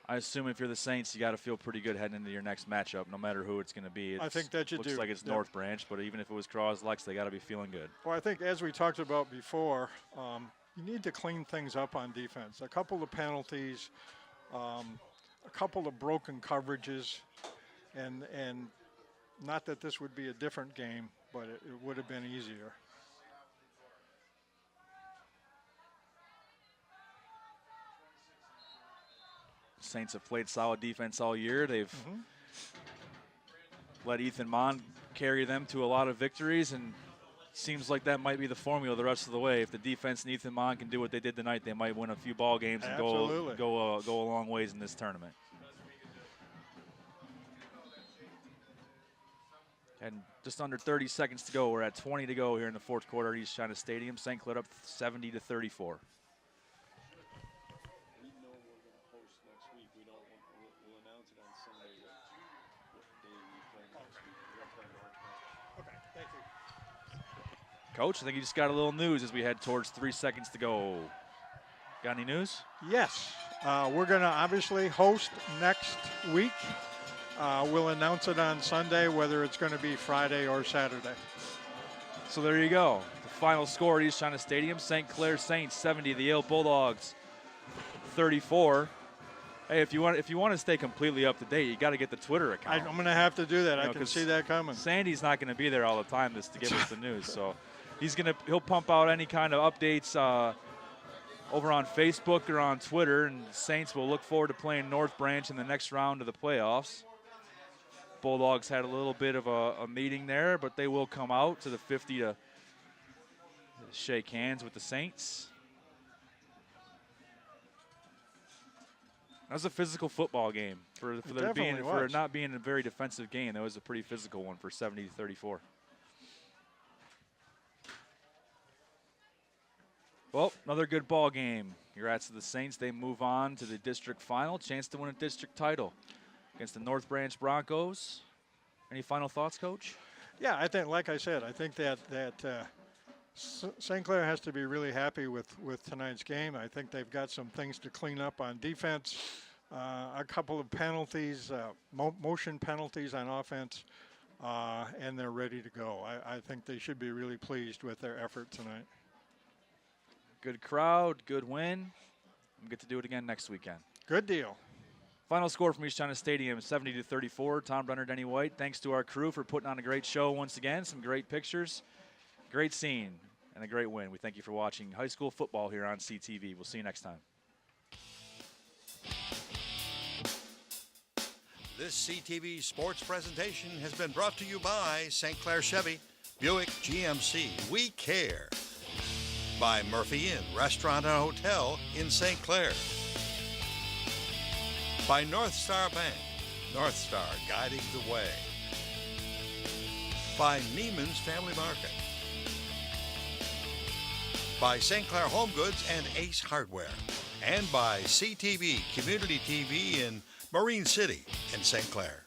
I assume if you're the Saints, you got to feel pretty good heading into your next matchup, no matter who it's going to be. I think that you do. Looks like it's North Branch, but even if it was Croslex, they got to be feeling good. Well, I think as we talked about before, you need to clean things up on defense. A couple of penalties, a couple of broken coverages, and not that this would be a different game, but it would have been easier. Saints have played solid defense all year. They've let Ethan Mon carry them to a lot of victories, and seems like that might be the formula the rest of the way. If the defense and Ethan Mon can do what they did tonight, they might win a few ball games and go a long ways in this tournament. And just under 30 seconds to go. We're at 20 to go here in the fourth quarter at East China Stadium. St. Clair up 70-34. Coach, I think you just got a little news as we head towards 3 seconds to go. Got any news? Yes. We're going to obviously host next week. We'll announce it on Sunday, whether it's going to be Friday or Saturday. So there you go. The final score at East China Stadium, St. Clair Saints 70, the Yale Bulldogs 34. Hey, if you want to stay completely up to date, you got to get the Twitter account. I'm going to have to do that. I can see that coming. Sandy's not going to be there all the time to give us the news, so he'll pump out any kind of updates over on Facebook or on Twitter, and Saints will look forward to playing North Branch in the next round of the playoffs. Bulldogs had a little bit of a meeting there, but they will come out to the 50 to shake hands with the Saints. That was a physical football game for it not being a very defensive game. That was a pretty physical one for 70-34. Well, another good ball game. Congrats to the Saints. They move on to the district final. Chance to win a district title against the North Branch Broncos. Any final thoughts, Coach? Yeah, I think, like I said, I think that St. Clair has to be really happy with tonight's game. I think they've got some things to clean up on defense, a couple of penalties, motion penalties on offense, and they're ready to go. I think they should be really pleased with their effort tonight. Good crowd, good win. We'll get to do it again next weekend. Good deal. Final score from East China Stadium, 70-34. Tom Brenner, Denny White. Thanks to our crew for putting on a great show once again. Some great pictures, great scene, and a great win. We thank you for watching high school football here on CTV. We'll see you next time. This CTV sports presentation has been brought to you by St. Clair Chevy, Buick GMC, We Care. By Murphy Inn Restaurant and Hotel in St. Clair. By Northstar Bank, Northstar guiding the way. By Neiman's Family Market. By St. Clair Home Goods and Ace Hardware. And by CTV Community TV in Marine City in St. Clair.